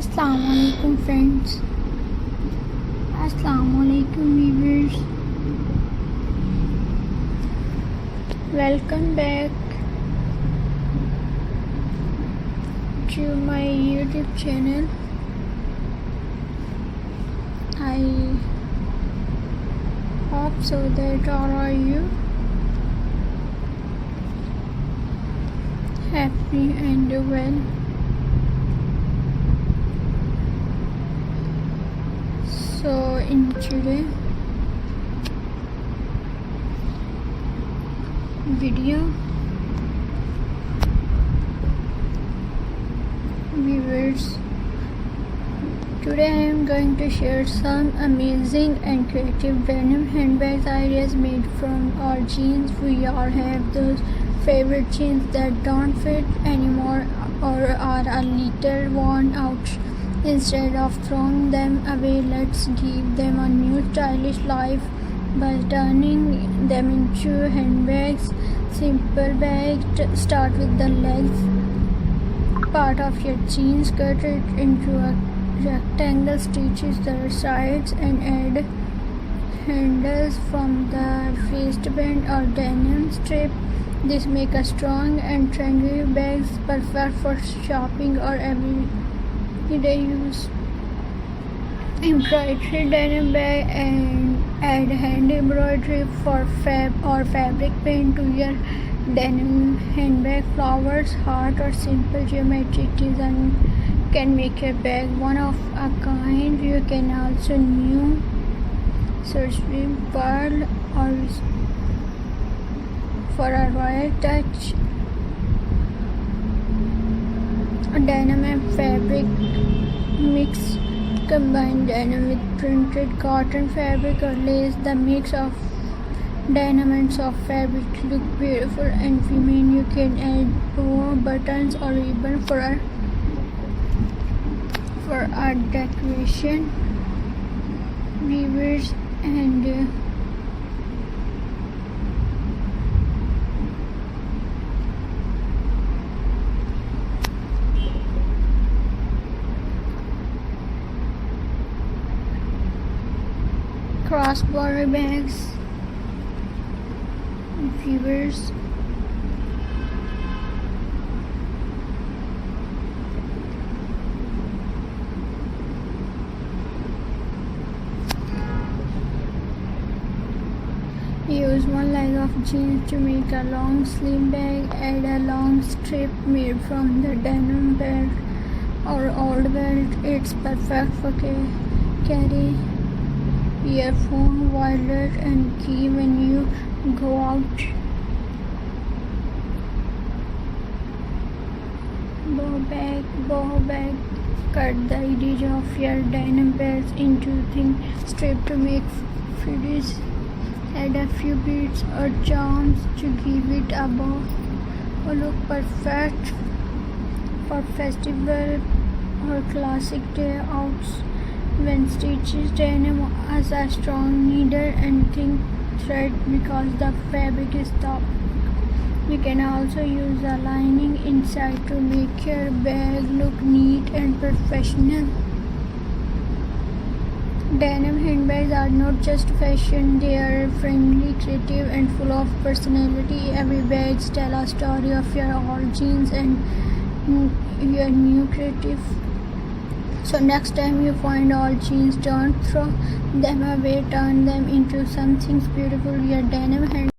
Assalamualaikum friends. Assalamualaikum viewers. Welcome back to my YouTube channel. I hope so that all are you happy and well. So in today video viewers, today I am going to share some amazing and creative denim handbags ideas made from our jeans. We all have those favorite jeans that don't fit anymore or are a little worn out. Instead of throwing them away, let's give them a new stylish life by turning them into handbags. Simple bag. Start with the legs part of your jeans, cut it into a rectangle, stitches the sides and add handles from the waistband or denim strip. This makes a strong and trendy bags, perfect for shopping or everyday use. Embroidery denim bag and add hand embroidery for fabric paint to your denim handbag. Flowers, heart or simple geometric design can make your bag one of a kind. You can also new surgery pearl or for a royal touch. Denim and fabric mix. Combine denim with printed cotton fabric or lace. The mix of denim and soft fabric look beautiful and feminine. You can add bow, buttons or ribbon for our decoration. Weavers and cross-border bags. Viewers, use one leg of jeans to make a long sleeve bag. Add a long strip made from the denim belt or old belt. It's perfect for carry earphone, wallet and key when you go out. Bow bag. Cut the edge of your denim belts into thin strip to make frills. Add a few beads or charms to give it a bow or look perfect for festival or classic day outs. When stitches denim as a strong needle and thin thread because the fabric is tough. You can also use a lining inside to make your bag look neat and professional. Denim handbags are not just fashion, they are friendly, creative and full of personality. Every bag tells a story of your old jeans and your new creative. So next time you find old jeans, don't throw them away, turn them into something beautiful. Your denim handbag